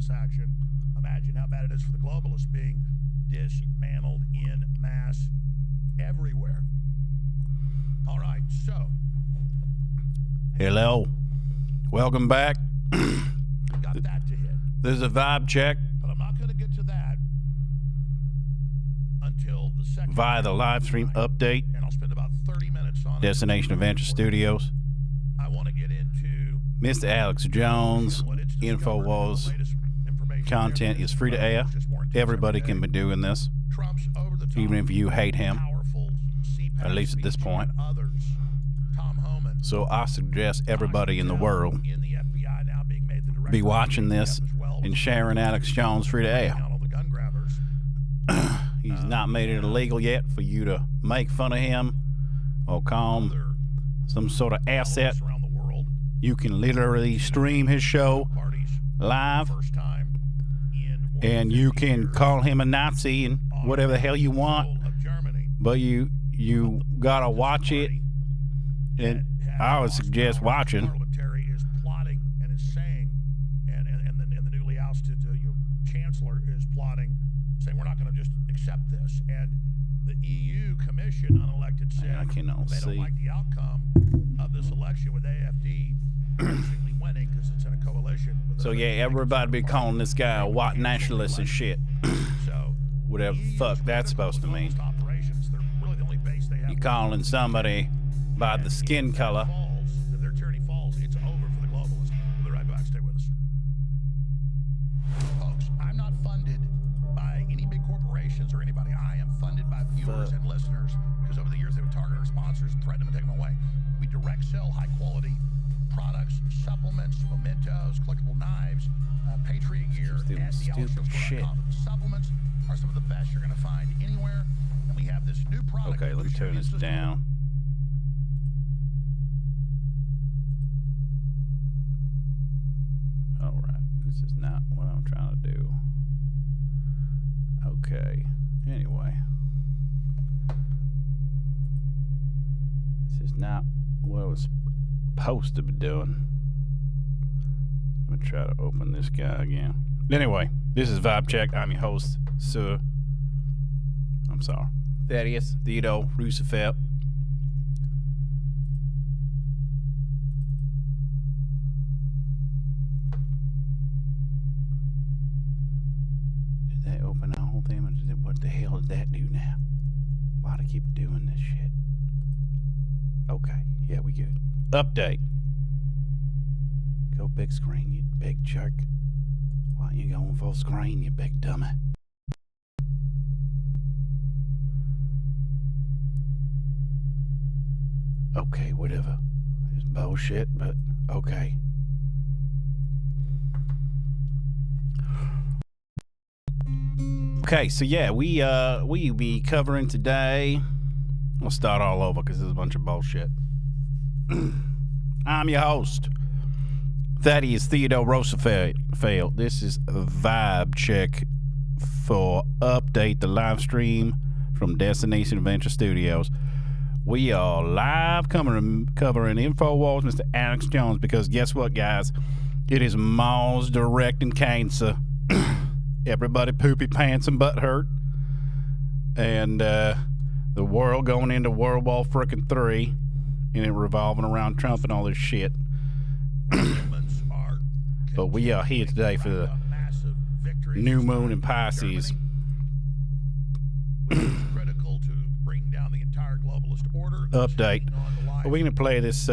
this action, imagine how bad it is for the globalists being dismantled in mass everywhere. All right, so. Hello. Welcome back. Got that to hit. This is a vibe check. But I'm not going to get to that until the second. Via the live stream update. And I'll spend about 30 minutes on Destination Adventure Studios. I want to get into Mr. Alex Jones. InfoWars. Content is free to air. Everybody can be doing this. Even if you hate him. At least at this point. So I suggest everybody in the world be watching this and sharing Alex Jones free to air. He's not made it illegal yet for you to make fun of him or call him some sort of asset. You can literally stream his show live, and you can call him a Nazi and whatever the hell you want, but you gotta watch it, and I would suggest watching. Is plotting and is saying, and the newly ousted chancellor is plotting, saying we're not going to just accept this. And the EU Commission, unelected, said I cannot they don't see. like the outcome of this election with AFD basically winning because it's in a coalition. So yeah, everybody be calling this guy a white nationalist and shit. So Whatever the fuck that's supposed to mean. You calling somebody by the skin color. If their tyranny falls, it's over for the globalists. We'll be right back. Stay with us. Folks, I'm not funded by any big corporations or anybody. I am funded by viewers and listeners because over the years they would target our sponsors and threaten them and take them away. We direct sell high quality products, supplements, mementos, collectible knives, Patriot gear at thealexjones.com. The supplements are some of the best you're going to find anywhere. And we have this new product. Okay, let me turn this down. Alright, this is not what I'm trying to do. Okay, anyway. This is not what I was supposed to be doing. Let me try to open this guy again. Anyway, this is Vibe Check. I'm your host, Sir. I'm sorry. Thaddeus Theodore Roosevelt. Did that open the whole thing? What the hell did that do now? Why do I keep doing this shit? Okay, yeah, we good. Update. Go big screen, you big jerk. Why you going full screen, you big dummy? Okay, whatever. It's bullshit, but okay. Okay, so yeah, we be covering today. We'll start all over because there's a bunch of bullshit. I'm your host, Thaddeus Theodore Roosevelt. This is a Vibe Check for Update the live stream from Destination Adventure Studios. We are live covering InfoWars, Mr. Alex Jones, because guess what, guys? It is marsdirectincancer. Everybody poopy pants and butt hurt. And the world going into World War frickin' 3, and it revolving around Trump and all this shit. But we are here today for the new moon in Pisces. Update. We're going to play this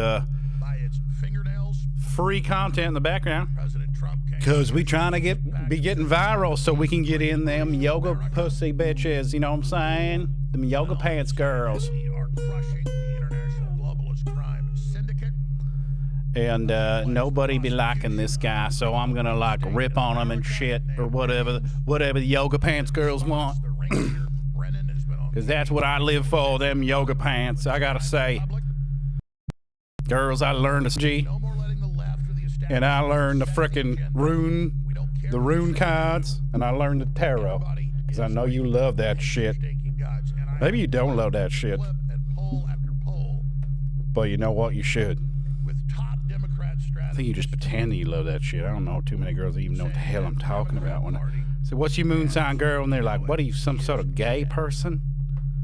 free content in the background because we trying to be getting viral so we can get in them yoga pussy bitches, you know what I'm saying? Them yoga pants girls. And nobody be liking this guy, so I'm going to like rip on them and shit or whatever the yoga pants girls want. Because that's what I live for, them yoga pants. I gotta say, girls, I learned the G, and I learned the frickin' rune cards, and I learned the tarot. Because I know you love that shit. Maybe you don't love that shit. But you know what? You should. think you just pretend that you love that shit. I don't know too many girls that even know what the hell I'm talking about when I say, "What's your moon sign, girl?" And they're like, "What are you, some sort of gay person?"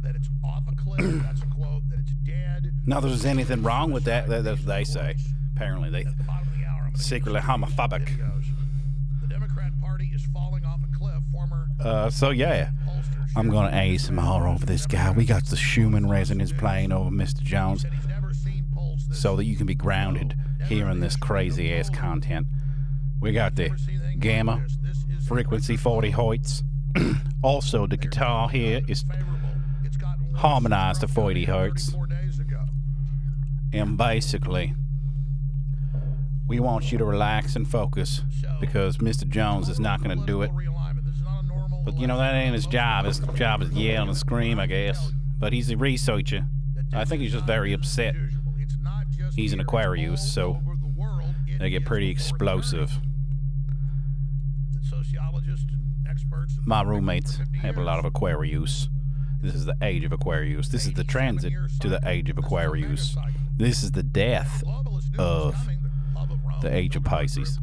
That it's off a cliff. That's a quote. That it's dead. Not that there's anything wrong with that. That's what they say. Apparently, they secretly homophobic. The Democrat Party is falling off a cliff. Former So yeah, I'm gonna ASMR over this guy. We got the Schumann resonance playing over Mr. Jones, so that you can be grounded hearing this crazy ass content. We got the gamma frequency 40 hertz. Also, the guitar here is harmonized to 40 hertz. And basically, we want you to relax and focus because Mr. Jones is not going to do it. But you know, that ain't his job. His job is yell and scream, I guess. But he's a researcher. I think he's just very upset. He's an Aquarius, so they get pretty explosive. My roommates have a lot of Aquarius. This is the age of Aquarius. This is the transit to the age of Aquarius. This is the death of the age of Pisces.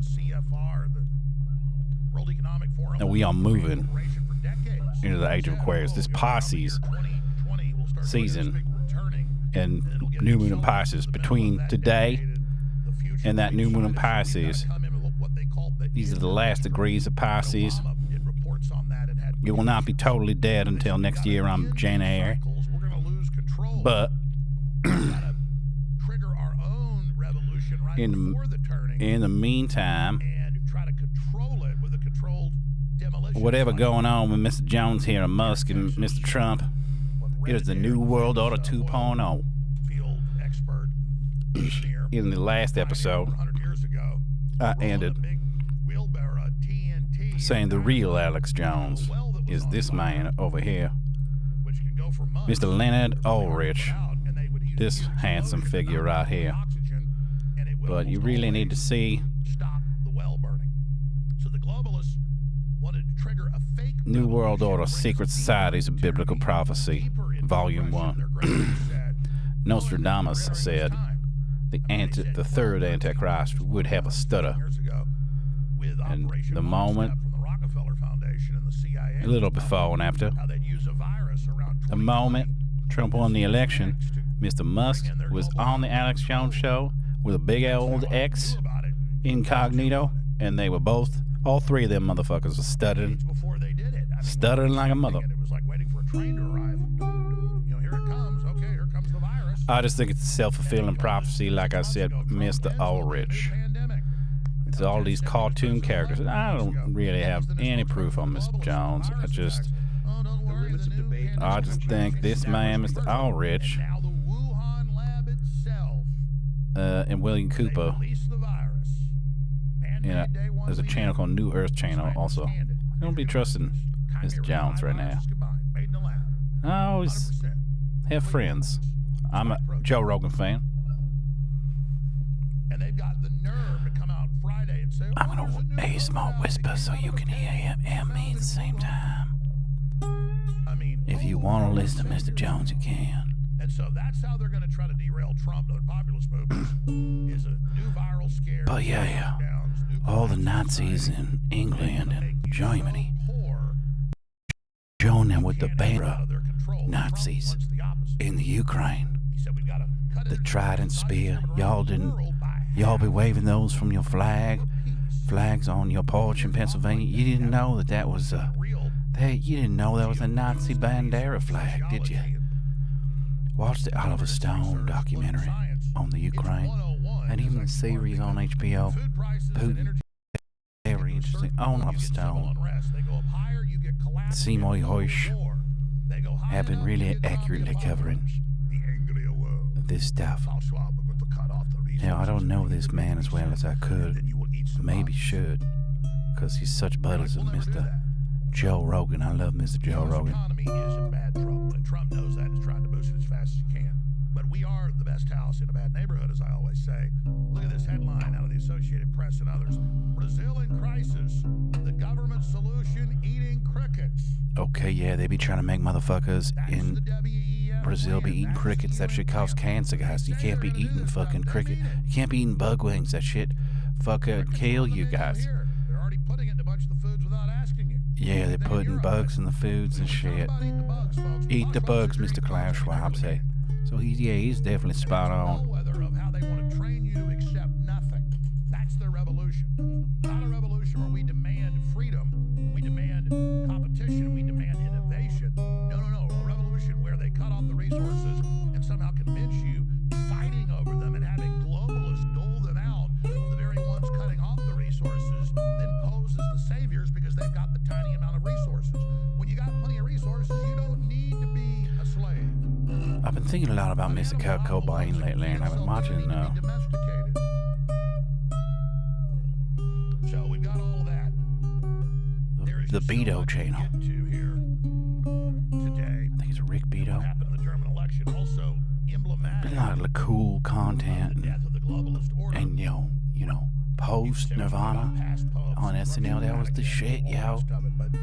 And we are moving into the age of Aquarius. This Pisces season and new moon in Pisces, between today and that new moon in Pisces, these are the last degrees of Pisces. You will not be totally dead until next year on January. But in the meantime, whatever going on with Mr. Jones here and Musk and Mr. Trump, it is the New World Order 2.0. In the last episode, I ended saying the real Alex Jones is this man over here, Mr. Leonard Ulrich, this handsome figure right here. But you really need to see New World Order Secret Societies of Biblical Prophecy, Volume 1. Nostradamus said the third Antichrist would have a stutter. And the moment, a little before and after, the moment Trump won the election, Mr. Musk was on the Alex Jones show with a big old X incognito, and they were both, all three of them motherfuckers were stuttering like a mother. I just think it's a self-fulfilling prophecy, like I said, Mr. Ulrich. It's all these cartoon characters. I don't really have any proof on Mr. Jones. I just think this man, Mr. Ulrich, and William Cooper, there's a channel called New Earth Channel also. I don't be trusting Mr. Jones right now. I always have friends. I'm a Joe Rogan fan. And they've got the nerve to come out Friday and say, I'm gonna ASMR whisper so you can hear him and me at the same time. If you want to listen to Mr. Jones, you can. And so that's how they're gonna try to derail Trump and other populist movements. Is a new viral scare. But yeah, all the Nazis in England and Germany join them with the banner Nazis in the Ukraine. The trident spear, y'all be waving those from your flags on your porch in Pennsylvania. You didn't know that was a Nazi bandera flag, did you? Watch the Oliver Stone documentary on the Ukraine, and even the series on HBO, Putin. Very interesting. On Oliver Stone, Seymour Hoysh have been really accurately covering this stuff. Now, I don't know this man as well as I could. Maybe should, because he's such buddies with Mr. Joe Rogan. I love Mr. Joe Rogan. The economy is in bad trouble, and Trump knows that and is trying to boost it as fast as he can. But we are the best house in a bad neighborhood, as I always say. Look at this headline out of the Associated Press and others. Brazil in crisis. The government solution, eating crickets. Okay, yeah, they be trying to make motherfuckers in Brazil be eating crickets. That shit causes cancer, guys. You can't be eating fucking cricket. You can't be eating bug wings. That shit motherfucker and kill you guys. They're already putting it in a bunch of the foods without asking you. Yeah, they're putting bugs in the foods and shit. Eat the bugs, Mr. Klaus Schwab say. So he's definitely spot on. Of how they want to train you to accept nothing. That's their revolution. Not a revolution where we demand freedom, we demand competition, we demand innovation. No. A revolution where they cut off the resources and somehow convince you fighting over them and having globalists dole them out. The very ones cutting off the resources then pose as the saviors because they've got the tiny amount of resources. When you got plenty of resources, you don't need to be a slave. I've been thinking a lot about Mr. Kurt Cobain lately, and I've been watching So we've got all of that. the Beto channel. Today, I think it's Rick Beto. happened in the German election also emblematic Been a lot of cool content of the death of the globalist order. and you know, post Nirvana on SNL. That was the shit, yo. But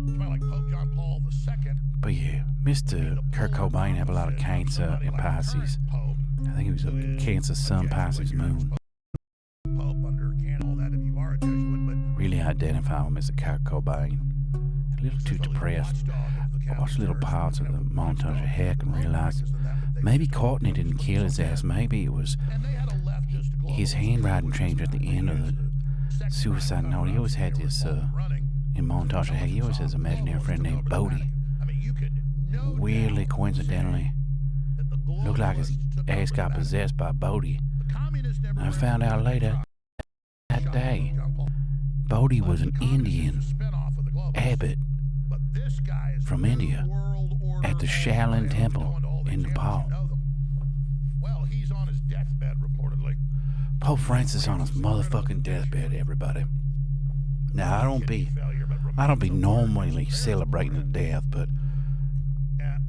somebody like Pope John Paul II. But yeah, Mr. Kurt Cobain have a lot of cancer in Pisces. I think he was a Cancer Sun, Pisces Moon. Pope under all that if you are a Jesuit, but Really identify with Mr. Kurt Cobain. A little too depressed. I watched little parts of the montage of Heck and realized maybe Courtney didn't kill his ass. Maybe it was his handwriting changed at the end of the suicide note. He always had this, in montage of Heck, he always has an imaginary friend named Bodie. Weirdly, coincidentally, looked like his ass got possessed by Bodie. And I found out later that day, Bodhi was an Indian abbot from India at the Shaolin Temple in Nepal. Well, he's on his deathbed reportedly. Pope Francis on his motherfucking deathbed, everybody. Now, I don't be normally celebrating his death, but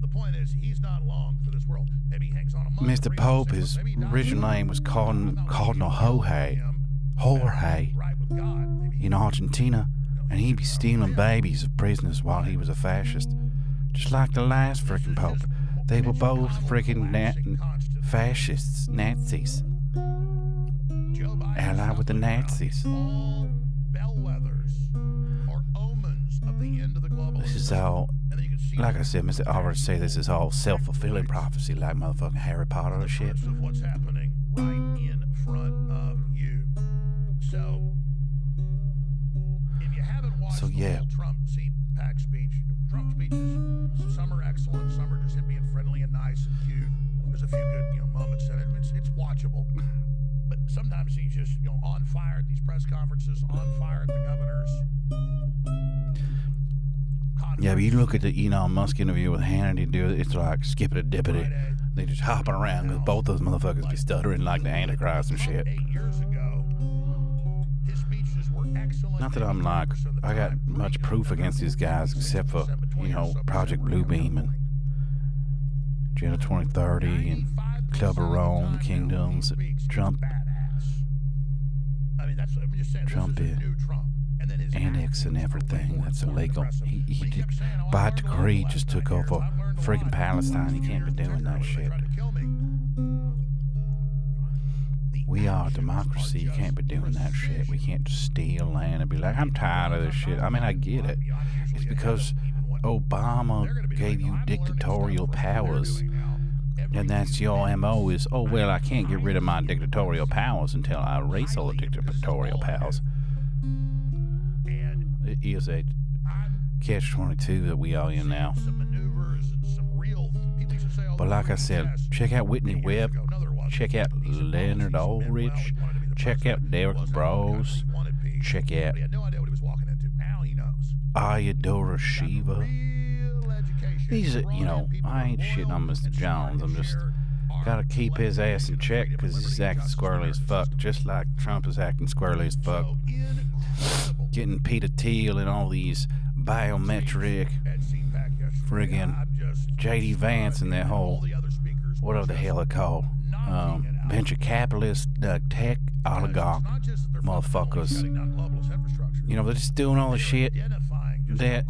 The point is, he's not long for this world. Maybe he hangs on a month, Mr. Pope, his original name was Cardinal Jorge in Argentina, and he'd be stealing babies of prisoners while he was a fascist. Just like the last frickin' Pope. They were both frickin' fascists, Nazis. Allied with the Nazis. All bellwethers or omens of the end of the global. This is all, like I said, Mr. Alvarez say this is all self-fulfilling prophecy, like motherfucking Harry Potter and shit. Of what's happening right in front of you. So, if you haven't watched So, yeah. the whole Trump CPAC speech, Trump speeches, some are excellent, some are just him being friendly and nice and cute. There's a few good, moments in it. It's watchable. But sometimes he's just, on fire at these press conferences, on fire at the governors. Yeah, but you look at the Elon Musk interview with Hannity, dude, it's like skippity dippity. They just hopping around because both those motherfuckers be stuttering like the Antichrist and shit. 8 years ago, his speeches were excellent. Not that I'm like, I got much proof against these guys except for, Project Bluebeam and Agenda 2030 and Club of Rome, Kingdoms, Trump is annexing everything that's illegal. He did, by decree, just took over freaking Palestine. He can't be doing that shit. We are a democracy. You can't be doing that shit. We can't just steal land and be like, I'm tired of this shit. I mean, I get it. It's because Obama gave you dictatorial powers. And that's your MO is, I can't get rid of my dictatorial powers until I erase all the dictatorial powers. It is a catch-22 that we are in now. But like I said, check out Whitney Webb, check out Leonard Ulrich, check out derekbroze, check out Ayyadurai Shiva. These are, I ain't shitting on Mr. Jones. I'm just gotta keep his ass in check because he's acting squirrely as fuck, just like Trump is acting squirrely as fuck. Getting Peter Thiel and all these biometric friggin' J.D. Vance and that whole, whatever the hell they're called, venture capitalist, tech oligarch motherfuckers. They're just doing all the shit that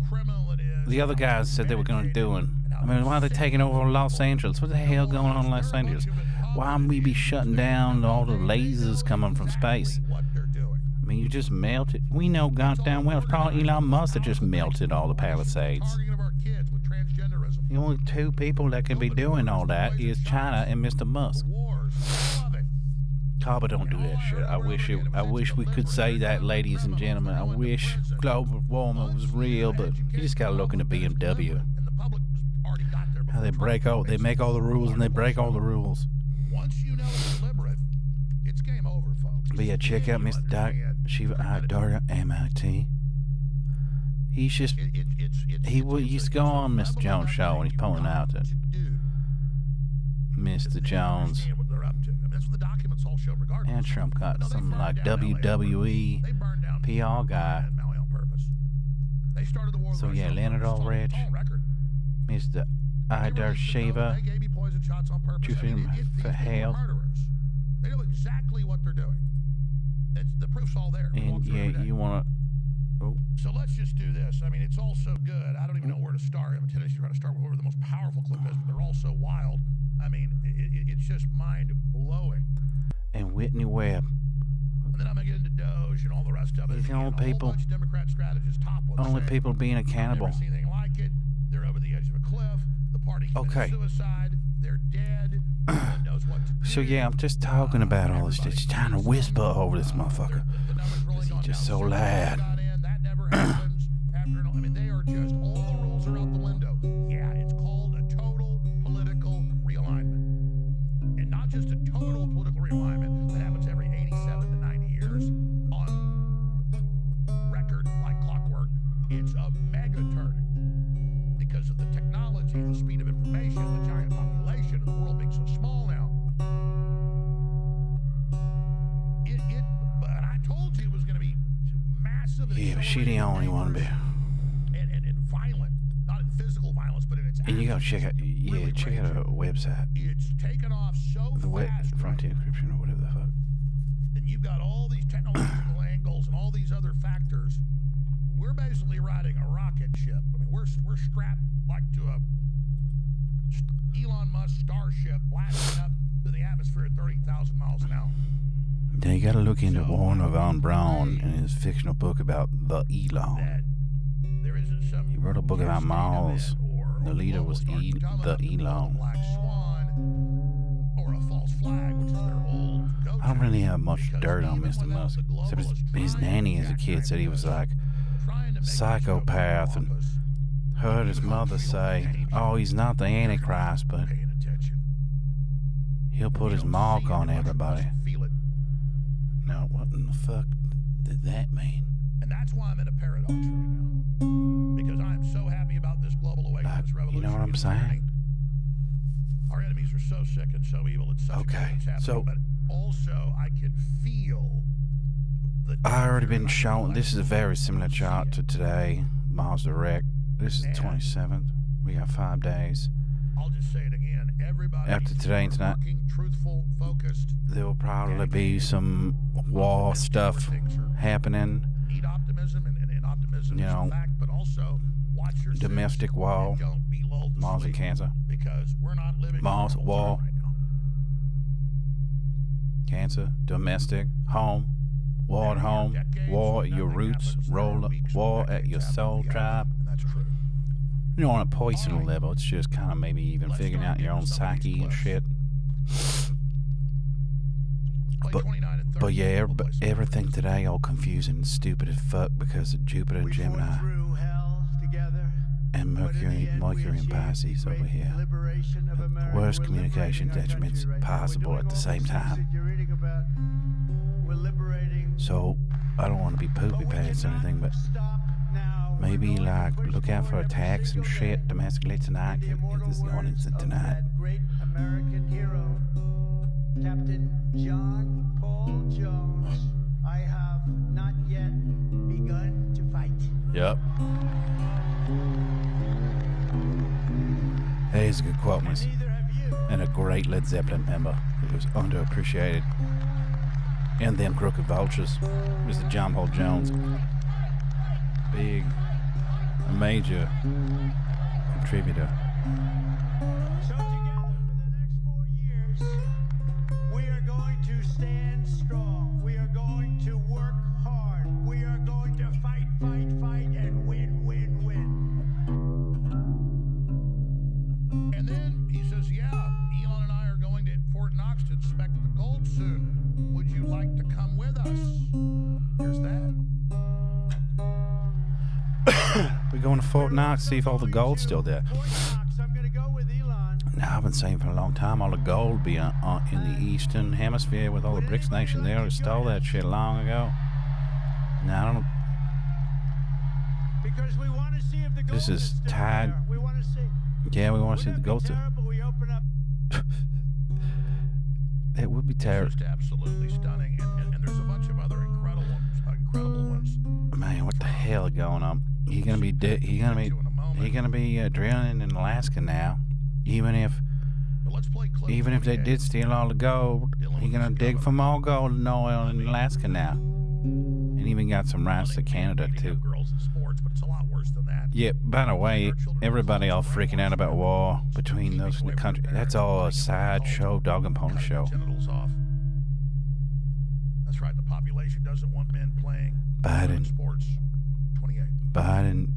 the other guys said they were going to do. And I mean, why are they taking over Los Angeles? What the hell going on in Los Angeles? Why we be shutting down all the lasers coming from space? I mean, you just melted. We know goddamn well it's probably Elon Musk that just melted all the Palisades. Targeting of our kids with transgenderism. The only two people that can be doing all that is China and Mr. Musk. Wars. I love it. Cobra don't do that shit. I wish we could say that, ladies and gentlemen. I wish global warming was real, but you just gotta look in the BMW. And the public already got there. How they make all the rules and they break all the rules. Once you know it's deliberate, it's game over, folks. But yeah, check out Mr. Drshivaayyadurai, MIT. He's just he used to go on Mr. Jones' show and he's pulling out that Mr. Jones and Trump got some like WWE PR guy. So yeah, Leonard Ulrich, Mr. Shiva, for hell. They know exactly what they're doing. The proof's all there. And yeah, you wanna. Oh. So let's just do this. I mean, it's all so good. I don't even know where to start. I have a tendency to try to start with whoever the most powerful clip is, but they're all so wild. I mean, it's just mind-blowing. And Whitney Webb. And then I'm going to get into Doge and all the rest of it. The only people, Democrat strategists, top ones only saying, people being accountable. Never seen anything like it. They're over the edge of a cliff. The party committed suicide. They're dead. No one knows what to do. So yeah, I'm just talking about all this. Just trying to whisper over this motherfucker. Because he's just so loud. That never happens. I mean, they are just, all the rules are out the window. Yeah, it's called a total political realignment. And not just a total political realignment that happens every 87 to 90 years on record like clockwork. It's a mega turning because of the technology, the speed of information, the giant population, and the world being so small now. But I told you it was going to be massive. Yeah, but she the only one, be. And violent, not in physical violence, but in its. And you gotta check out, check out her website. It's taken off so fast. Frontier encryption or whatever the fuck. And you've got all these technological angles and all these other factors. We're basically riding a rocket ship. I mean, we're strapped like to a Elon Musk starship blasting up to the atmosphere at 30,000 miles an hour. Now you gotta look into Warner von Braun and his fictional book about the Elon. He wrote a book about Mars. The leader was the Elon. I don't really have much dirt on Mr. Musk. Except his nanny as a kid said he was like psychopath and heard his mother say, oh, he's not the Antichrist, but he'll put his mark on everybody. Now, what in the fuck did that mean? And that's why I'm in a paradox right now. Because I'm so happy about this global awakening, this revolution. You know what I'm saying? Our enemies are so sick and so evil. It's such okay, a so but also I can feel the I already been shown. This is a very similar chart to today. Mars Direct. This is the 27th. We got 5 days. I'll just say it again. Everybody after today and tonight, truthful, focused, there will probably be some war stuff happening. Need optimism and optimism is a fact, but also watch your domestic war, Mars and Cancer. Because we're not living Mars, war, right now. Cancer, domestic, home, war at home, war at your roots, war at your soul tribe. And that's true. You know, on a personal level, it's just kind of maybe even figuring out your own psyche and shit. But yeah, everything today all confusing and stupid as fuck because of Jupiter and Gemini and Mercury and Pisces over here. The worst communication detriments possible at the same time. So I don't want to be poopy pants or anything, but maybe like look out for attacks and shit domestically tonight. If this is going into tonight. Great American hero, Captain John Paul Jones. I have not yet begun to fight. Yep. That is a good quote, miss. And a great Led Zeppelin member who was underappreciated. And them crooked vultures. Mr. John Paul Jones. A major contributor. So together for the next 4 years, we are going to stand strong. We are going to work hard. going to Fort Knox, see if all the gold's still there. Fort Knox, I'm gonna go with Elon. Now, I've been saying for a long time all the gold will be in the Eastern Hemisphere with all the BRICS nations. They already stole that shit long ago. Now, I don't. Because we want to see if the gold This is still tied. there. We want to see. Yeah, we want to see the Wouldn't it be gold still. terrible we open up It would be It's terrible. just absolutely stunning, and there's a bunch of other incredible ones. Man, what the hell is going on? He gonna be drilling in Alaska now. Even if But let's play clip they 28. did steal all the gold, he gonna dig for more gold and oil in Alaska now. And even got some rights to Canada Beating too. up girls in sports, but it's a lot worse than that. Yeah, by the way, everybody all freaking out about war between those two countries. That's all a sideshow, dog and pony Cutting show. genitals off. That's right. The population doesn't want men playing Biden. sports. 28. Biden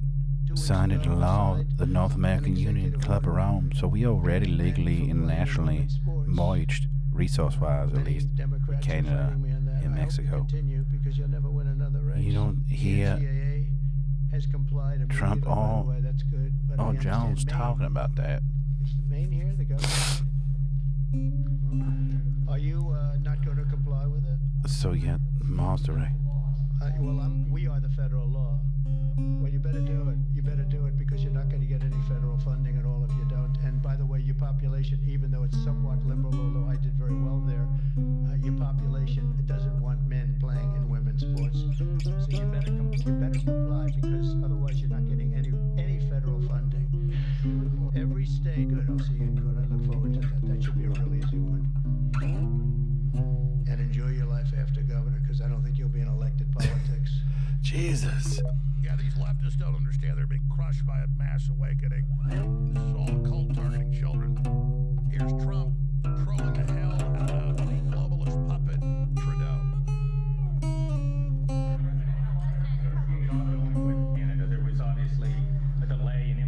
signed into law the North American Union Club of Rome, so we already legally, internationally merged, resource-wise at least, with Canada and Mexico. You don't hear Trump or Jones talking about that. Is the main here, the government? Are you not going to comply with it? So yeah, marsdirected. We are the federal law. Well, you better do it. You better do it because you're not going to get any federal funding at all if you don't. And by the way, your population, even though it's somewhat liberal, although I did very well there, your population doesn't want men playing in women's sports. So you better comply because otherwise you're not getting any federal funding. Every state. Good. I'll see you in court. I look forward to that. That should be a real easy one. And enjoy your life after governor because I don't think you'll be in elected politics. Jesus. Yeah, these leftists don't understand they're being crushed by a mass awakening. This is all a cult targeting children. Here's Trump trolling the hell out of the globalist puppet Trudeau.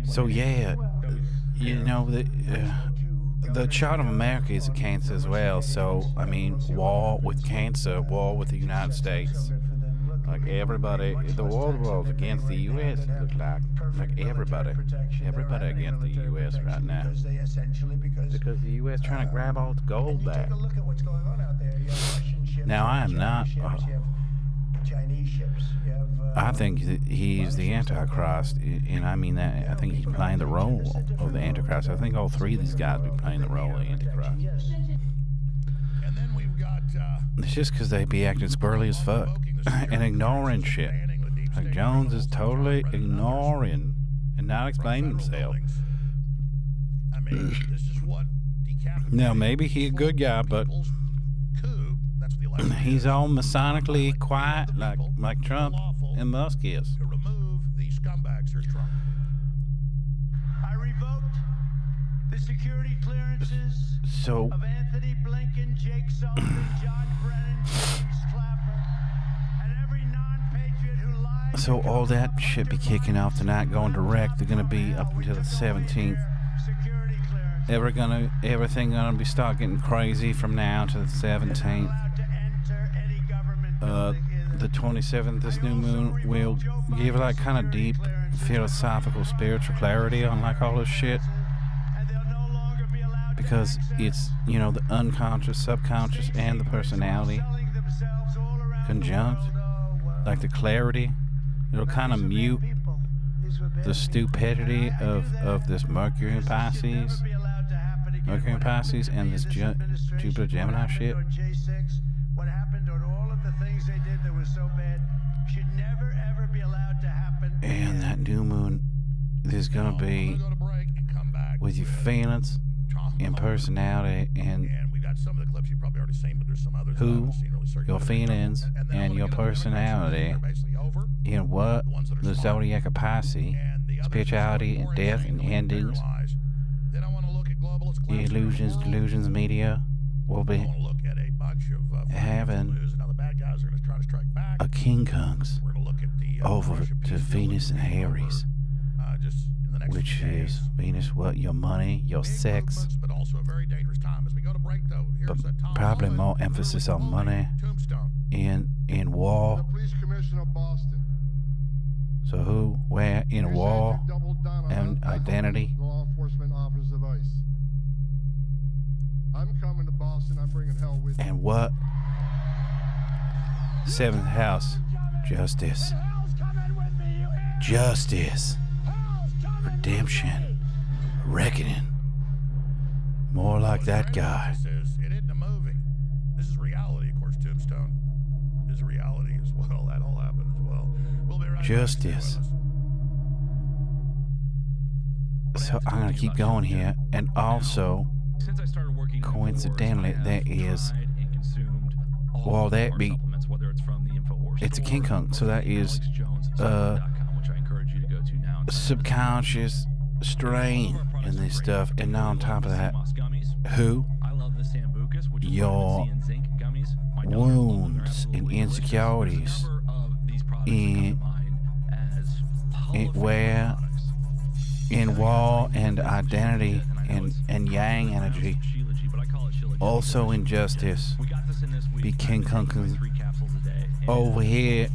So yeah, you know the chart of America is a Cancer as well. So I mean, war with Cancer, war with the United States. Like everybody, the world was against the U.S. It looked like everybody against the U.S. right now. Because the U.S. trying to grab all the gold back. Now I am not. I think that he's the Antichrist, and I mean that. I think he's playing the role of the Antichrist. I think all three of these guys be playing the role of the Antichrist. And then we've got It's just because they be acting squirrely as fuck and ignoring shit. Like Jones is totally ignoring and not explaining himself. I mean, this is what decapitated Now maybe he's a good guy, but people's coup. That's what the election he's is. all masonically quiet like Trump and Musk is. To remove the scumbags. Here's Trump. I revoked the security clearances So of Anthony Blinken, Jake Sullivan, John Brennan, James Clapper, and every non-patriot who lied. So all that shit be kicking off tonight, going direct. They're gonna be up until the 17th. Security clearance. Everything gonna be start getting crazy from now to the 17th. Allowed to enter any government building in The 27th, this new moon will give like kind of deep philosophical, spiritual clarity on like all this shit. and they'll no longer be allowed Because it's, you know, the unconscious, subconscious, and the personality selling themselves all around conjunct. the world. Oh, well. Like the clarity, it'll kind of mute the stupidity of this Mercury in Pisces, Mercury in Pisces, and this Jupiter Gemini shit. What happened on all of the things they did that was so bad should never ever be allowed to happen. And that new moon is gonna be We're gonna break and come back with your feelings Tom and Mueller. personality and And we got some of the clips you've probably already seen, but there's some others that I who, haven't seen really circulating. your feelings, then and I'm your gonna get into the personality They're basically over. in what The ones that are the smart. zodiac of Pisces, And the others spirituality that are and death insane, and the way they endings, realize. Then I want to look at globalist collapse illusions, in the world. delusions, media will I be want to look at a bunch of having news, and how the bad guys are going to try to strike back. a King Kungs We're going to look at the over Russia to peace deal Venus that's and being Aries, just in the next which few days. is Venus, what, your money, your Big sex, movements, but also a very dangerous time. As we go to break, though, here's but a Tom probably Mueller more emphasis on literally money tombstone. in war. The police commissioner of Boston. So who, where, in war, and identity. Law enforcement officers of ICE. I'm coming to Boston. I'm bringing hell with me. And what? Seventh house. Justice. Justice. Redemption. Reckoning. More like that guy. It isn't a movie. This is reality, of course. Tombstone is reality as well. That all happened as well. We'll be right back. Justice. So I'm gonna keep going here, and also, coincidentally, there is, well, that be, it's a King Kong, so that is subconscious strain in this stuff, and now on top of that, who? Your wounds and insecurities in where in war and identity and yang energy, also injustice, be King Kong over here.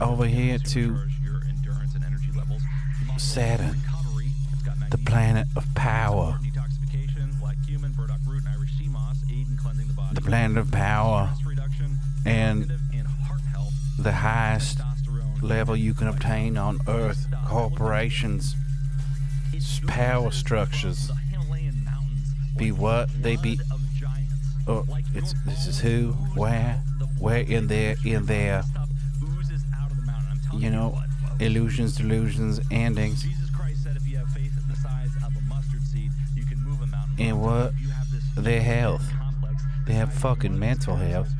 Over here to Saturn, the planet of power. The planet of power and the highest level you can obtain on Earth. Corporations, power structures. Be what? They be. Oh, this is who, where in there. You know, illusions, delusions, endings. And what? Their health. They have fucking mental health.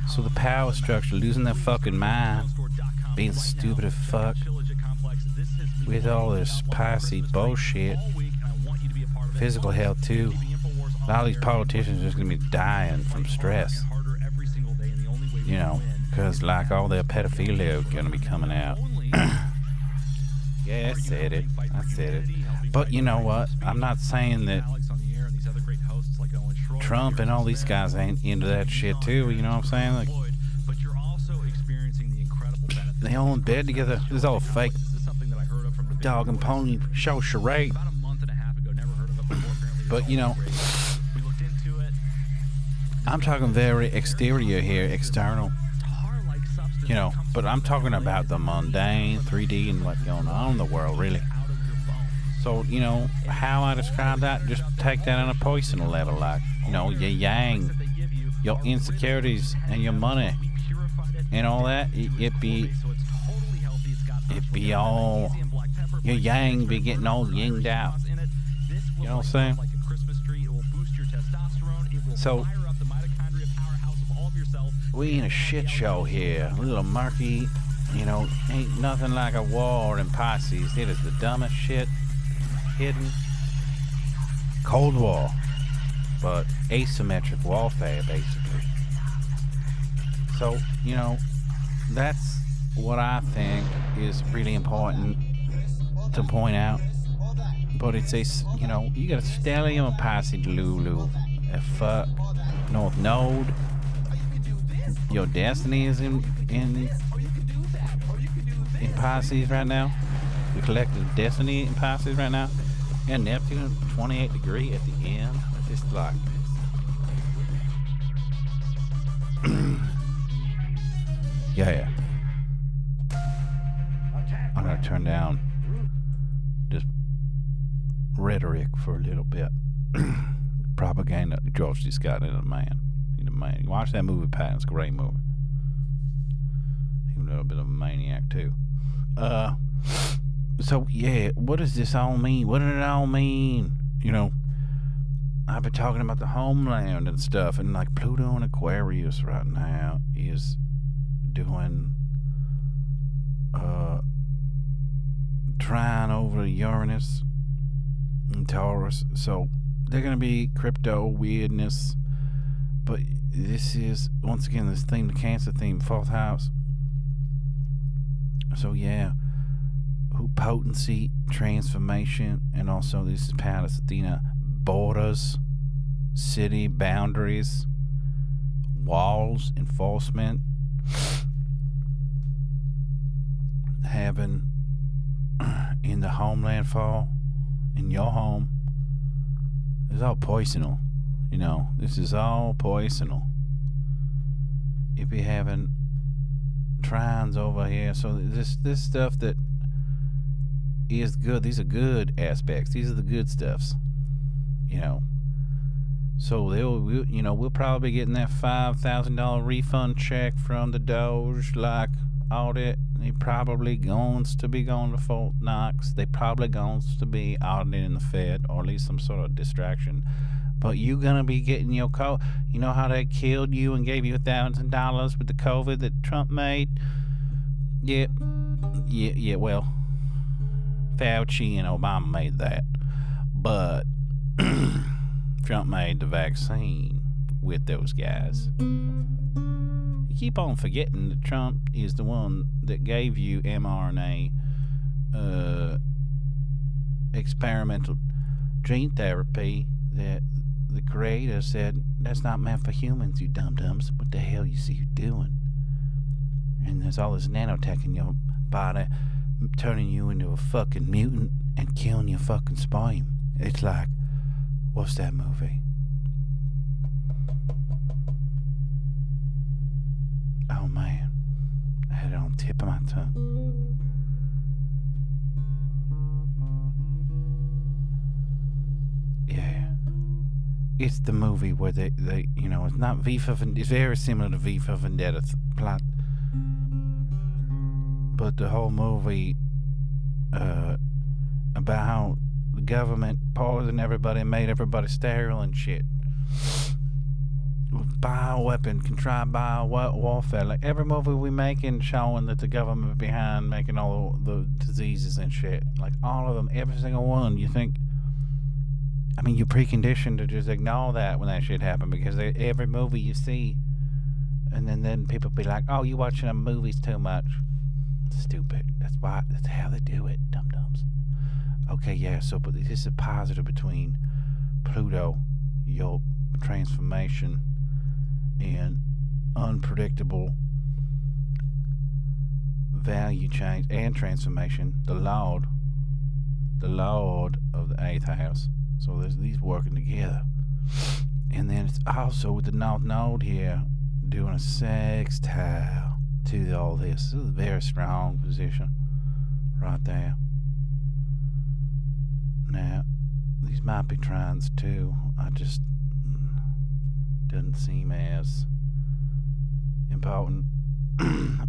So the power structure, losing their fucking mind, being stupid as fuck, with all this Pisces bullshit. Physical health too. A lot of these politicians are just gonna be dying from stress. You know, because like all their pedophilia are gonna be coming out. Yeah, I said it. But you know what? I'm not saying that Trump and all these guys ain't into that shit too. You know what I'm saying? Like, they all in bed together. This is all fake dog and pony show charade. But you know, I'm talking very exterior here, external. You know, but I'm talking about the mundane, 3D, and what's going on in the world, really. So, you know, how I describe that, just take that on a personal level, like, you know, your yang, your insecurities, and your money, and all that, it be all, your yang be getting all yinged out. You know what I'm saying? So, we in a shit show here, a little murky, you know, ain't nothing like a war in Pisces. It is the dumbest shit hidden. Cold War, but asymmetric warfare, basically. So, you know, that's what I think is really important to point out. But it's a, you know, you got a stellium of Pisces Lulu, a fuck, North Node. Your destiny is in Pisces right now. The collective destiny in Pisces right now. And Neptune 28 degree at the end. It's just like yeah. I'm gonna turn down just rhetoric for a little bit. Propaganda. George C. Scott is a man. He's a man. You watch that movie, Pat. It's a great movie. He's a little bit of a maniac too. So yeah, what does this all mean? What did it all mean? You know, I've been talking about the homeland and stuff, and like Pluto and Aquarius right now is doing trying over Uranus and Taurus, so they're gonna be crypto weirdness. But this is once again this theme, the Cancer theme, 4th house. So yeah, potency, transformation, and also this is Pallas Athena, borders, city boundaries, wall laws enforcement, having in the home landfall, in your home, it's all poisonal. You know, this is all poisonal. If you're having trines over here, so this stuff that is good, these are good aspects. These are the good stuffs. You know. So we'll probably be getting that $5,000 refund check from the Doge, like all that. They probably going to be going to Fort Knox. They probably going to be auditing the Fed, or at least some sort of distraction. But you gonna be getting your you know how they killed you and gave you $1,000 with the COVID that Trump made? Yeah. Well, Fauci and Obama made that, but Trump made the vaccine with those guys. You keep on forgetting that Trump is the one that gave you mRNA experimental gene therapy that the creator said, that's not meant for humans, you dum-dums. What the hell you see you doing? And there's all this nanotech in your body turning you into a fucking mutant and killing your fucking sperm. It's like, what's that movie? Oh man, I had it on the tip of my tongue. Yeah. It's the movie where they you know, it's not V for Vendetta. It's very similar to V for Vendetta plot. But the whole movie about how the government poisoned everybody and made everybody sterile and shit. Bioweapon, contrived warfare. Like every movie we making showing that the government is behind making all the diseases and shit. Like all of them, every single one. You think, I mean, you're preconditioned to just ignore that when that shit happened, because every movie you see, and then people be like, oh, you watching them movies too much. Stupid. That's how they do it, dum-dums. Okay, yeah, so but this is a positive between Pluto, your transformation, and unpredictable value change and transformation, the Lord of the 8th house. So there's these working together. And then it's also with the North Node here doing a sextile to all this. This is a very strong position right there. Now, these might be trines too. I just doesn't seem as important.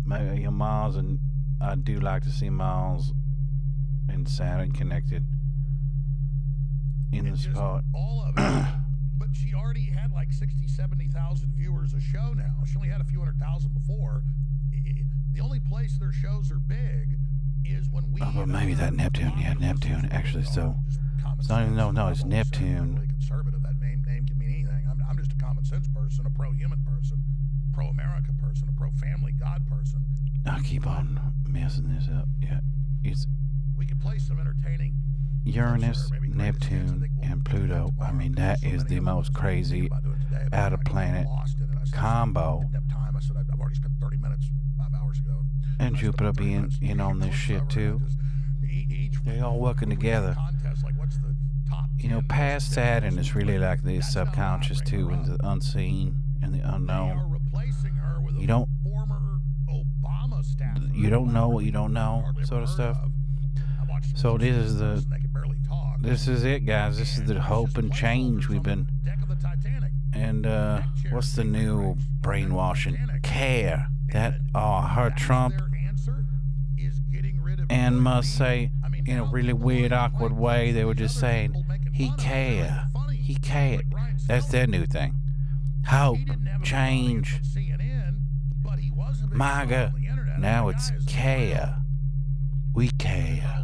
Maybe Mars, and I do like to see Mars and Saturn connected in the spot. All of it. But she already had like 60, 70,000 viewers a show now. She only had a few 100,000 before. The only place their shows are big is when we... Oh, but maybe that Neptune. Yeah, Neptune, actually. So, it's not even, no, it's Neptune. Really conservative. That name can mean anything. I'm just a common sense person, a pro-human person, pro-America person, a pro-family God person. I keep on messing this up. Yeah, it's... We could play some entertaining... Uranus, Neptune, and Pluto. I mean, that is the most crazy out-of-planet combo. I've already spent 30 minutes 5 hours ago. And Jupiter being in on this shit too. They all working together. You know, past Saturn is really like the subconscious too, and the unseen and the unknown. You don't know what you don't know, sort of stuff. So this is it, guys. This is the hope and change we've been. And what's the new brainwashing? Care. That her Trump and Musk say in a really weird, awkward way. They were just saying he care. He cared. That's their new thing. Hope, change, MAGA. Now it's care. We care.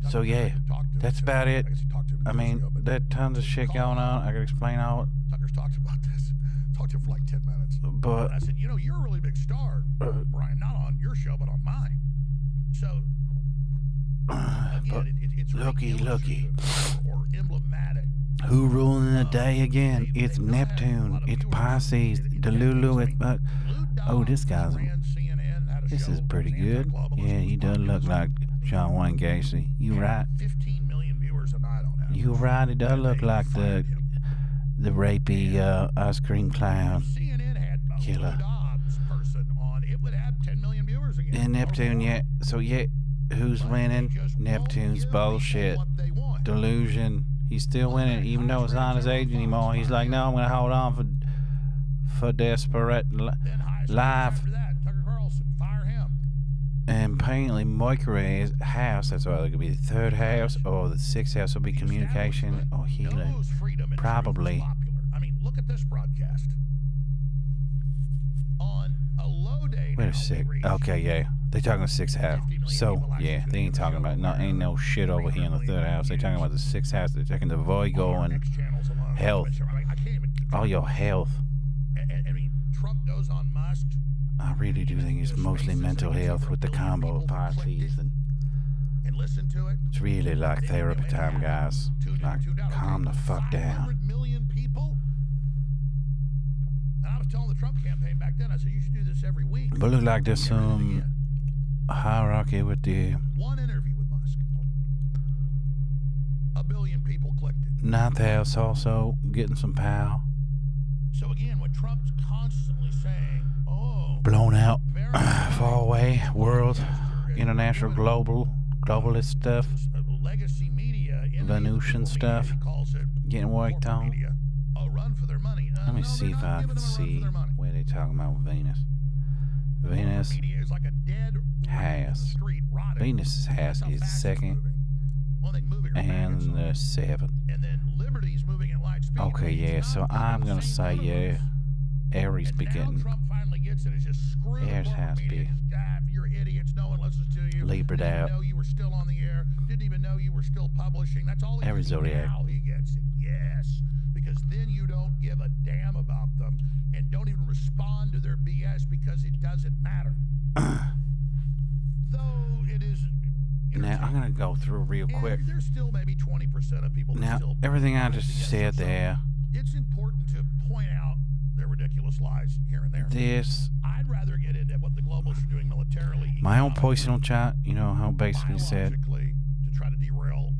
So yeah, that's about it. I mean, there's tons of shit going on. I could explain all it. Tucker's talked about this. Talked to him for like 10 minutes. But I said, you know, you're a really big star, Brian. Not on your show, but on mine. So again, it's really looky. or emblematic. Who ruling the day again. It's Neptune. It's Pisces. Delulu. It's oh, this guy's. This is pretty good. Yeah, he does look like John Wayne Gacy. You right. 15 million viewers a night on that. You right. It does look like the rapey ice cream clown CNN had a killer. Blue Dobbs person on. It would have 10 million viewers again. And Neptune, yeah. So yeah, who's winning? Neptune's bullshit. Delusion. He's still winning, even though it's not his age anymore. He's like, no, I'm gonna hold on for desperate life. And apparently Mercury's house, that's why it could be the third house or the sixth house will be communication or healing. Probably. I mean, look at this broadcast. On a low day. Wait a sec. Okay, yeah. They talking the sixth house. So yeah, they ain't talking about ain't no shit over here in the third house. They talking about the sixth house. They're talking the Virgo and health. All your health. I mean, Trump goes on Musk. I really do think it's mostly mental health with the combo of Pisces, and listen to it. it's really like therapy time, guys. Like, calm the fuck down. 500 million people. And I was telling the Trump campaign back then, I said, you should do this every week. But look like there's some hierarchy with the one interview with Musk. 1 billion people clicked it. ninth house also getting some power. So again, when Trump's constantly saying, blown out, far away, world, international, globalist stuff, legacy media, Venusian stuff, getting worked on. Run for their money. Let me see if I can see where they talking about Venus. Venus has. Venus's house is second and the seventh. Okay, yeah, so I'm gonna say, yeah, Aries be getting. Aries has be. You're idiots. No one listens to you. Libra out. Didn't even know you were still on the air. Didn't even know you were still publishing. That's all. Aries zodiac. Now he gets it. Yes, because then you don't give a damn about them and don't even respond to their BS because it doesn't matter. Though it is. Now I'm gonna go through real quick. There's still maybe 20% of people. Now still everything I just said there. It's important to point out their ridiculous lies here and there. This. I'd rather get into what the globalists are doing militarily. My own personal chart, you know how basically said to try to derail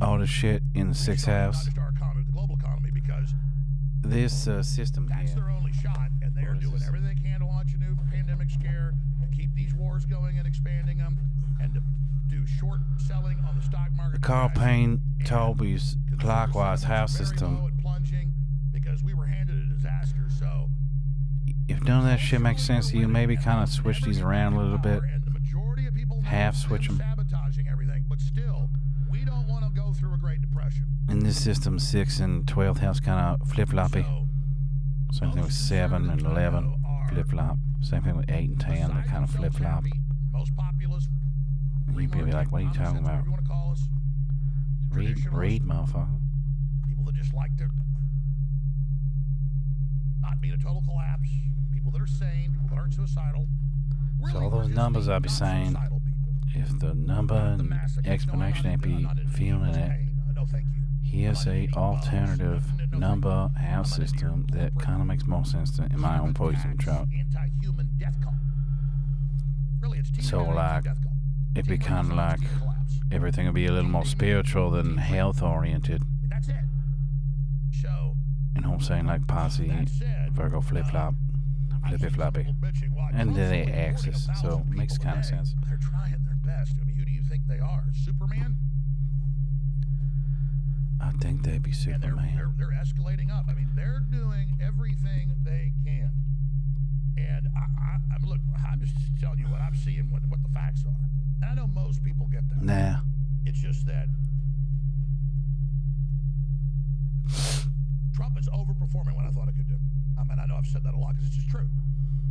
all the shit in the sixth house. Not just our economy, the global economy, because this system that's here. their only shot, and they're doing everything they can to launch a new pandemic scare, to keep these wars going and expanding them, and to do short selling on the stock market. Carl Payne Tolby's clockwise house system. Because we were handed a disaster, so if none of that shit makes sense to you, maybe kind of switch these around a little bit. Half switch them. Sabotaging everything, but still, we don't want to go through a Great Depression. In this system, 6th and 12th house kind of flip-floppy. Same thing with 7 and 11, flip-flop. Same thing with 8 and 10, they kind of flip-flop. And you'd be like, what are you talking about? Read, motherfucker. People that just like to not be in a total collapse. People that are sane, people that aren't suicidal. So all those numbers I'll be saying, if the number and explanation ain't be feeling it, here's a alternative number house system that kind of makes more sense in my own personal chart. So like, it'd be kind of like everything would be a little more spiritual than health oriented. That's it. So, you know what I'm saying? Like Pisces, Virgo flip flop, flippy floppy, and then they axis. So it makes kind of sense. They're trying their best. I mean, who do you think they are? Superman? I think they'd be Superman. They're escalating up. I mean, they're doing everything they can. And I look, I'm just telling you what I'm seeing, what the facts are. And I know most people get that. Nah. It's just that Trump is overperforming what I thought it could do. I mean, I know I've said that a lot because it's just true.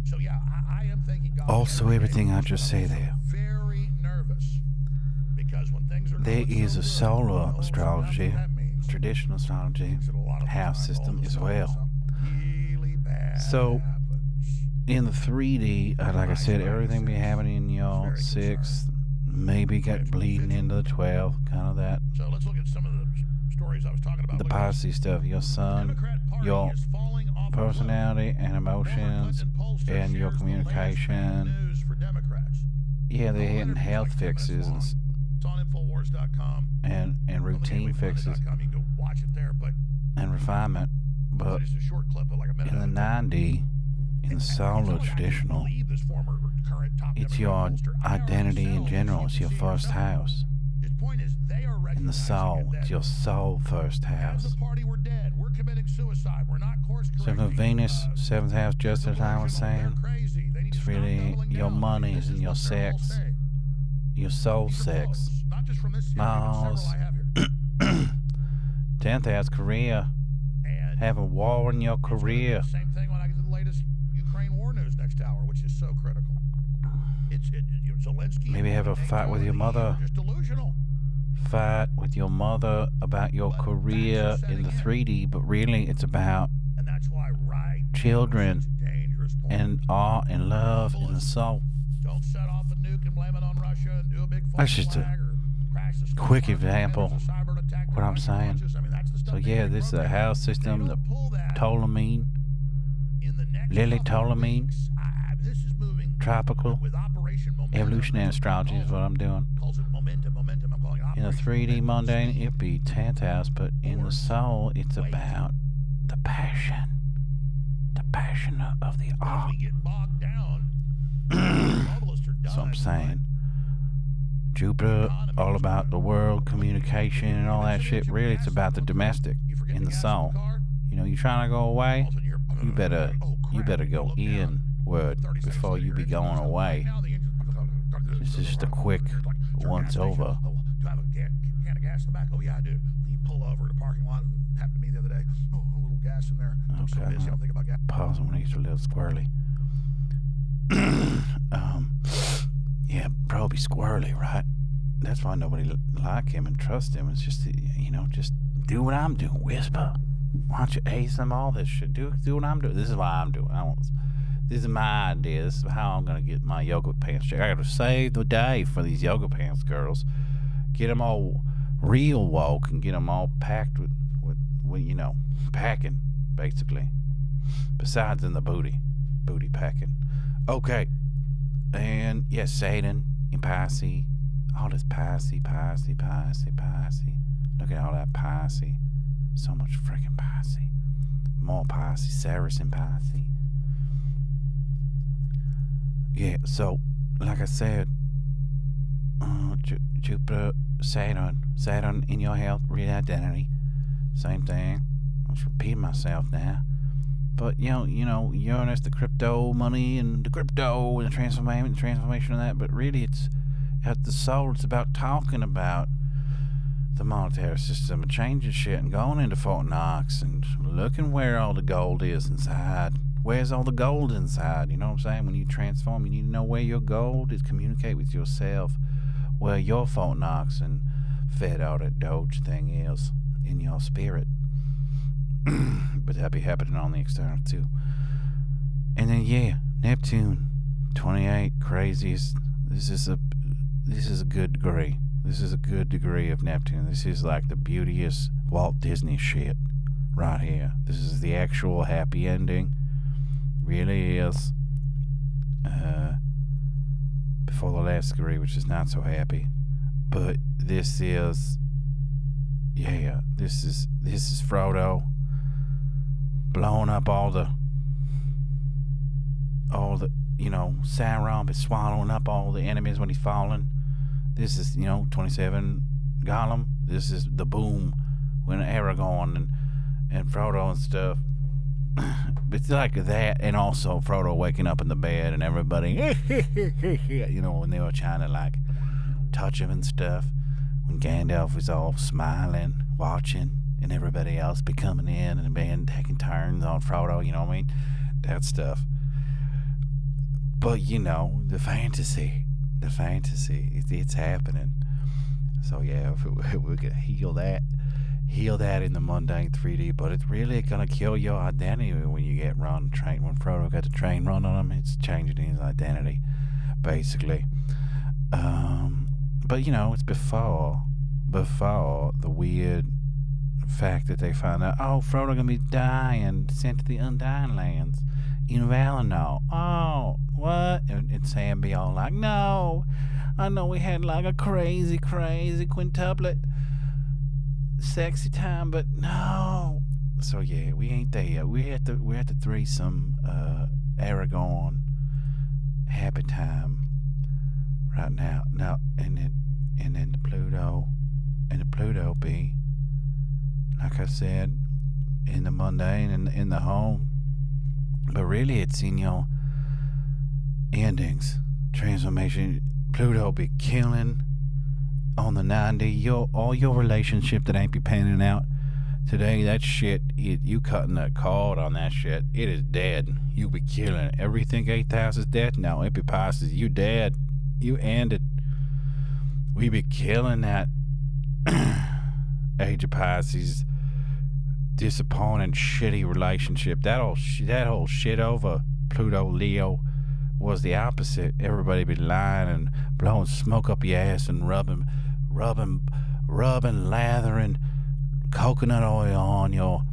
So yeah, I am thinking. God, also, everything I just say there. Very nervous because when things are. There is a solar astrology, traditional astrology, house system as well. Really bad so, happens. in the 3D, like I said, everything be happening in your 6th, maybe got bleeding into the 12th, kind of that. So let's look at some of the stories stories I was talking about. the Look at this. Pisces stuff, your The sun, Democrat Party your is falling off a cliff. personality and Former emotions, Clinton pollster and your shares the latest bad communication. news for Democrats. Yeah, they're The whole hitting interview's health like 10 minutes fixes long. It's on Infowars.com. and routine fixes You can go watch it there, but and refinement. But it's just a short clip of like a minute. in the 90, in the solar traditional, it's your identity in general. It's your first house. His point is they are In the soul, it's your soul first As house. a party, we're dead. We're committing suicide. We're not course So correcting. the Venus, seventh house, just as I was saying, They're crazy. They need to it's stop really doubling your down. monies This and is your what they're all sex, saying. your soul These are sex. quotes, not just from this series, but Mars. several I have here. 10th house, career. And Have a war in your it's gonna be career. the same thing when I get to the latest Ukraine war news next hour, which is so critical. Zelensky. Maybe have a fight with your mother. Just delusional. Fight with your mother about your But career facts are in the setting 3D, but really it's about And that's why right now children is such a dangerous point. and art and love in the soul. Don't set off a nuke and blame it on Russia and do a big That's false just a flag or crash the stock quick market example and there's a cyber attack what that I'm Russia saying. launches. I mean, that's the stuff So they yeah, this is a reprogram. house They system, the don't pull that Ptolemine, in the next Lily couple of Ptolemine, weeks. This is moving tropical, with Operation Momentum. evolutionary That's what astrology is what I'm doing. calls it momentum. I'm calling it In the Operation 3D Momentum. mundane, it'd be 10th house, but in the soul, it's about the passion of the When art. we get bogged down, globalists are done. That's what I'm saying. Jupiter, all about the world, communication, and all that shit. Really, it's about the domestic You forget in the gas soul. car, You know, you trying to go away, all of a sudden you better oh, crap. go Look down. inward 30 seconds before later, you be it's going like, away. now the engine's- This is just a quick Like, once gas station. over. Oh, do I have a can of gas in the back? Oh, yeah, I do. And you pull over to the parking lot, and it happened to me the other day. Oh, a little gas in there. I'm so Okay. busy, I don't think about gas. Pause when he's a little squirrely. Yeah, probably squirrely, right? That's why nobody like him and trust him. It's just, you know, just do what I'm doing. Whisper. Why don't you ace them all this shit? Do what I'm doing. This is why I'm doing. This is my idea. This is how I'm gonna get my yoga pants checked. I gotta save the day for these yoga pants girls. Get them all real woke and get them all packed with you know, packing basically. Besides in the booty packing. Okay, and yes, Satan and Pisces, all this Pisces. Look at all that Pisces. So much freaking Pisces. More Pisces, Ceres and Pisces. Yeah, so like I said, Jupiter, Saturn in your health, real identity, same thing. I'm just repeating myself now. But you know, Uranus, the crypto money and the crypto and the transformation of that. But really, it's at the soul. It's about talking about the monetary system and changing shit and going into Fort Knox and looking where all the gold is inside. Where's all the gold inside? You know what I'm saying? When you transform, you need to know where your gold is. Communicate with yourself where your Fort Knox and Fed all that Doge thing is in your spirit. But that be happening on the external too. And then yeah, Neptune, 28, craziest. This is a good degree. This is a good degree of Neptune. This is like the beauteous Walt Disney shit right here. This is the actual happy ending. Really is. Before the last degree, which is not so happy. But this is Frodo blowing up all the Sauron is swallowing up all the enemies when he's falling. This is 27 Gollum. This is the boom when Aragorn and Frodo and stuff. It's like that, and also Frodo waking up in the bed and everybody when they were trying to like touch him and stuff. When Gandalf was all smiling, watching, and everybody else be coming in and being taking turns on Frodo, you know what I mean? That stuff. But the fantasy, it's happening. So yeah, if we could heal that in the mundane 3D, but it's really gonna kill your identity when you get run train. When Frodo got the train run on him, it's changing his identity, basically. But it's before the weird fact that they found out, oh, Frodo gonna be dying, sent to the Undying Lands in Valinor. Oh, what? And Sam be all like, no, I know we had like a crazy quintuplet sexy time, but no. So yeah, we ain't there yet. We're at the threesome Aragorn happy time right now. Now and then the Pluto be, like I said, in the mundane and in the home. But really it's in your endings. Transformation. Pluto be killing on the 90. All your relationship that ain't be panning out today, that shit, you cutting that cord on that shit, it is dead. You be killing it. Everything 8th house is dead now. It be Pisces, you dead. You ended. We be killing that Age of Pisces disappointing, shitty relationship. That whole shit over Pluto Leo was the opposite. Everybody be lying and blowing smoke up your ass and rubbing, lathering coconut oil on your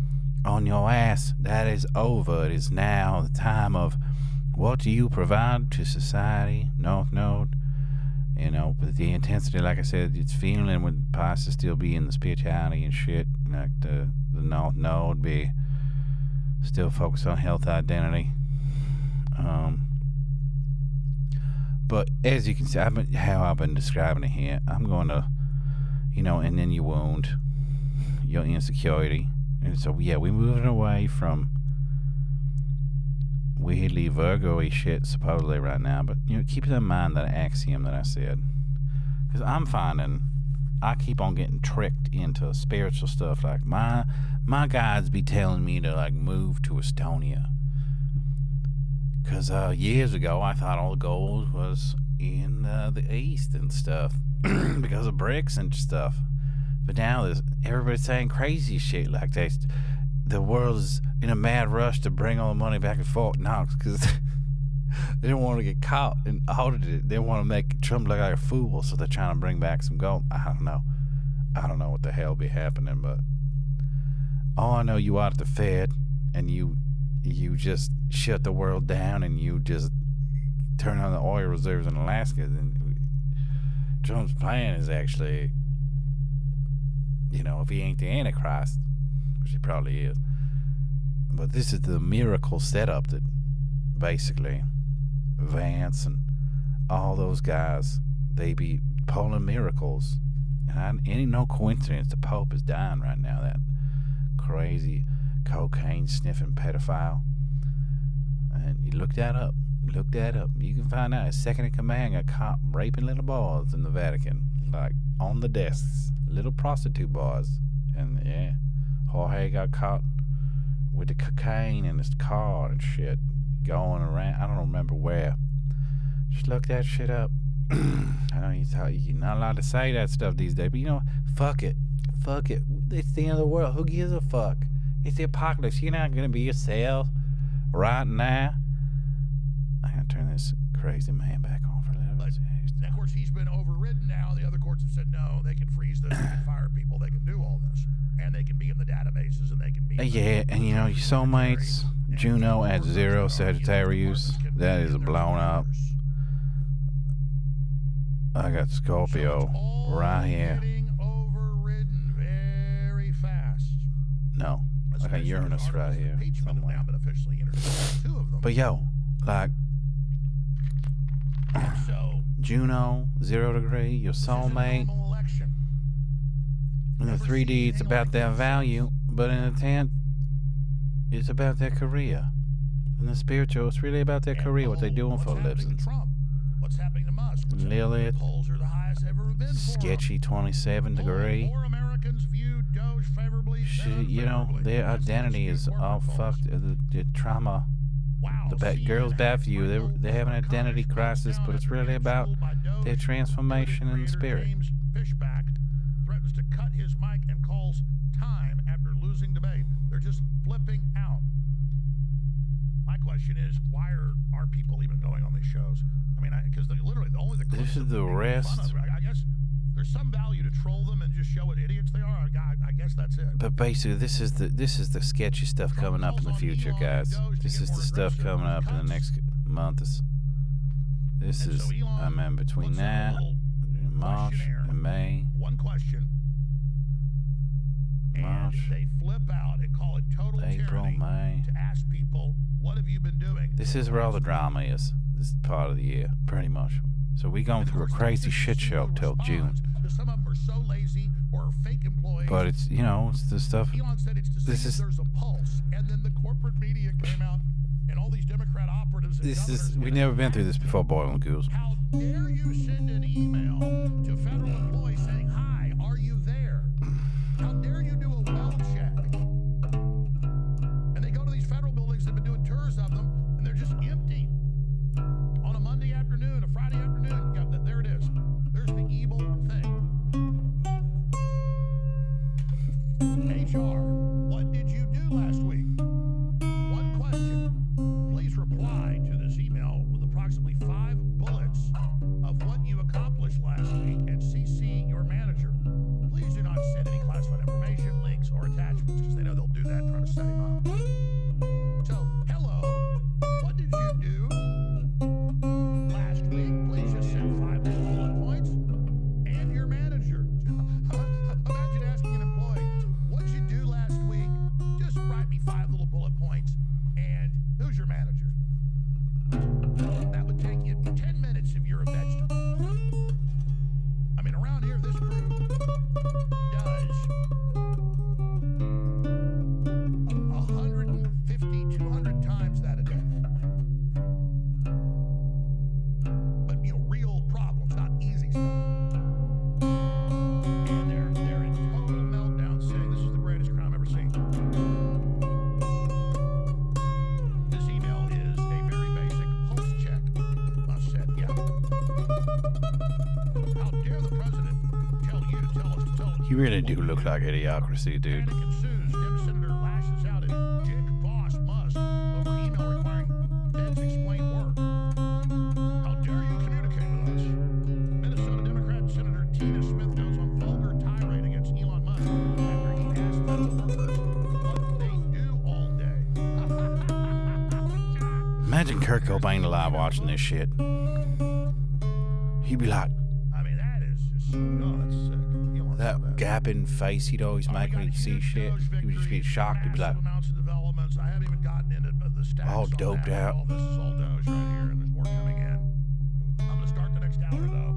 ass. That is over. It is now the time of what do you provide to society, North Node. You know, but the intensity, like I said, it's feeling when Pisces still be in the spirituality and shit. Like the North Node be still focused on health identity. But as you can see, how I've been describing it here, I'm going to, and then you wound your insecurity. And so, yeah, we're moving away from weirdly Virgo-y shit supposedly right now, but keep in mind that axiom that I said, because I'm finding I keep on getting tricked into spiritual stuff. Like my guides be telling me to like move to Estonia, because years ago I thought all the gold was in the east and stuff because of bricks and stuff, but now everybody's saying crazy shit like the world is in a mad rush to bring all the money back and forth. No, because they don't want to get caught and audited. They want to make Trump look like a fool, so they're trying to bring back some gold. I don't know what the hell be happening, but all I know, you audit the Fed and you just shut the world down and you just turn on the oil reserves in Alaska. Then Trump's plan is actually, if he ain't the Antichrist, which he probably is. But this is the miracle setup that basically Vance and all those guys, they be pulling miracles. And it ain't no coincidence the Pope is dying right now, that crazy cocaine sniffing pedophile. And you look that up. You can find out his second in command got caught raping little boys in the Vatican, like on the desks, little prostitute boys. And yeah, Jorge got caught with the cocaine in his car and shit, going around. I don't remember where. Just look that shit up. I know you're not allowed to say that stuff these days, but fuck it. It's the end of the world. Who gives a fuck? It's the apocalypse. You're not gonna be yourself right now. I gotta turn this crazy man back on for a little bit. And of course, he's been overridden now. The other courts have said no, they can freeze this, they can fire people, they can do all this. And they can be in the databases, and they can be... Yeah, and your soulmates, Juno at 0 Sagittarius, that is blown up. I got Scorpio right here. Getting overridden very fast. No, I got Uranus right here. Somewhere. But like, Juno, 0 degree, your soulmate. In the 3D, it's about their value, but in the 10th, it's about their career. In the spiritual, it's really about their career, what they're doing for a living. What's happening to Musk? Lilith, sketchy 27 degree. More Americans view Doge favorably. Their identity is all fucked. The trauma, the girl's bad for you. They have an identity crisis, but it's really about their transformation in the spirit. Threatens to cut his mic and calls time after losing debate. They're just flipping out. My question is, why are people even going on these shows? I mean, because literally only the this is the rest. I guess there's some value to troll them and just show what idiots they are. I guess that's it. But basically, this is the sketchy stuff coming up in the future, guys. This is the stuff coming up in the next month. This is between now, March and May. One question. March, and they flip out and call it total April, tyranny May. to ask people, what have you been doing? This is where all the drama is. This part of the year, pretty much. So we going through a crazy shit show till June. Some of them are so lazy or are fake employees. But it's, you know, it's the stuff. Elon said it's to see This if is there's a pulse, and then the corporate media came out, and all these Democrat operatives. And this is. governors We've never been through this before, boy and ghouls. How dare you send an email to federal employees saying, "Hi, are you there?" How dare you do a well check? And they go to these federal buildings. They've been doing tours of them, and they're just empty. On a Monday afternoon, a Friday afternoon, yeah, there it is. There's the evil thing. HR, what did you do last week? One question. Please reply to this email with approximately 5 bullets of what you accomplished last week and CC your manager. Please do not send any classified information, links, or attachments because they know they'll do that, try to set him up. So, hello, what did you do last week? Please just send 5 bullet points and your manager. Imagine asking an employee, what did you do last week? Just write me 5 little bullet points and who's your manager? That would take you 10 minutes if you're a vegetable. I mean, around here, this crew does 150, 200 times that a day. But, you know, real problems, not easy stuff. And they're in total meltdown saying this is the greatest crime I've ever seen. This email is a very basic pulse check. Musk said, yeah. How dare the president tell you to tell us to tell us? You really do look like idiocracy, dude. Panic ensues. Dem Senator lashes out at Dick Boss Musk over email requiring feds explain work. How dare you communicate with us? Minnesota Democrat Senator Tina Smith goes on vulgar tirade against Elon Musk after he asked federal workers what they do all day. Imagine Kurt Cobain alive watching this shit. He'd be like, I mean, that is just, oh, that's sick. Elon's that so bad. gapping face he'd always make when he'd see shit. He would just get shocked. He'd be like, Massive amounts of developments. I haven't even gotten into the stacks all on doped that. out. All this is all Doge right here, and there's more coming in. I'm going to start the next hour, though,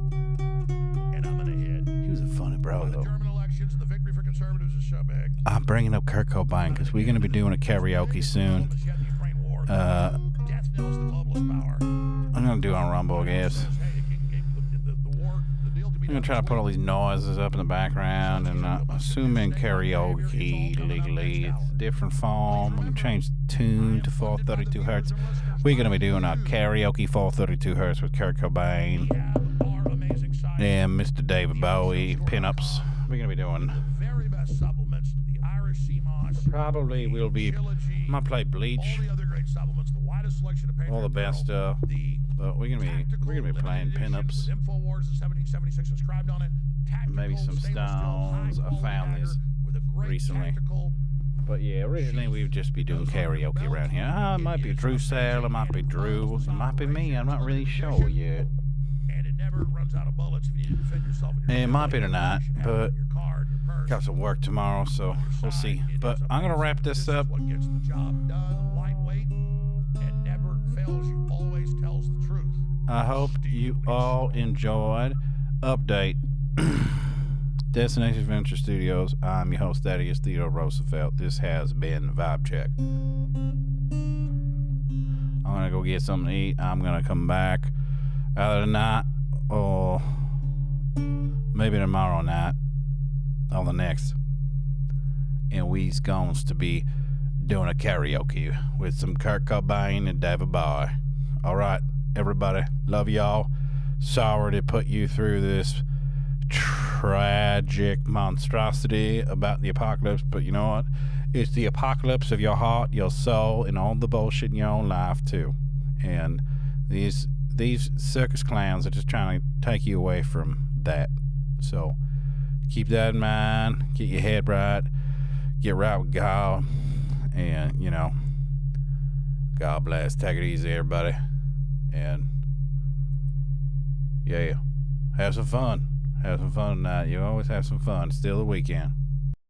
and I'm going to hit. he was a funny bro, The though. German elections and the victory for conservatives is so big. I'm bringing up Kurt Cobain because we're going to be doing a karaoke soon. Death knows the globalist power. I'm going to do it on Rumble, I guess. I'm going to try to put all these noises up in the background and assuming karaoke legally. It's a different form. I'm going to change the tune to 432 hertz. We're going to be doing a karaoke 432 hertz with Kurt Cobain and Mr. David Bowie, pinups. We're going to be doing. Very best supplements, the Irish sea moss. Probably we'll be. I'm going to play Bleach. All the other great supplements, the widest selection of All the best stuff. But we're gonna be playing pinups. InfoWars in 1776 inscribed on it. Maybe some stones. I found these recently. But yeah, originally we would just be doing karaoke around here. It might be Drew Sale, it might be Drew, it might be me. I'm not really sure yet. And it never runs out of bullets if you need to defend yourself. It might be tonight, but got some work tomorrow, so we'll see. But I'm gonna wrap this up. What gets the job done, lightweight, and never fails you, always tells the truth. I hope you all enjoyed. Update. Destination Adventure Studios. I'm your host, Thaddeus Theodore Roosevelt. This has been Vibe Check. I'm gonna go get something to eat. I'm gonna come back either tonight or maybe tomorrow night on the next. And we's going to be doing a karaoke with some Kurt Cobain and David Bowie. All right, everybody. Love y'all. Sorry to put you through this tragic monstrosity about the apocalypse, but you know what? It's the apocalypse of your heart, your soul, and all the bullshit in your own life too. And these circus clowns are just trying to take you away from that. So keep that in mind. Get your head right. Get right with God. And, you know, God bless. Take it easy, everybody. And, yeah. Have some fun. Have some fun tonight. You always have some fun. It's still the weekend.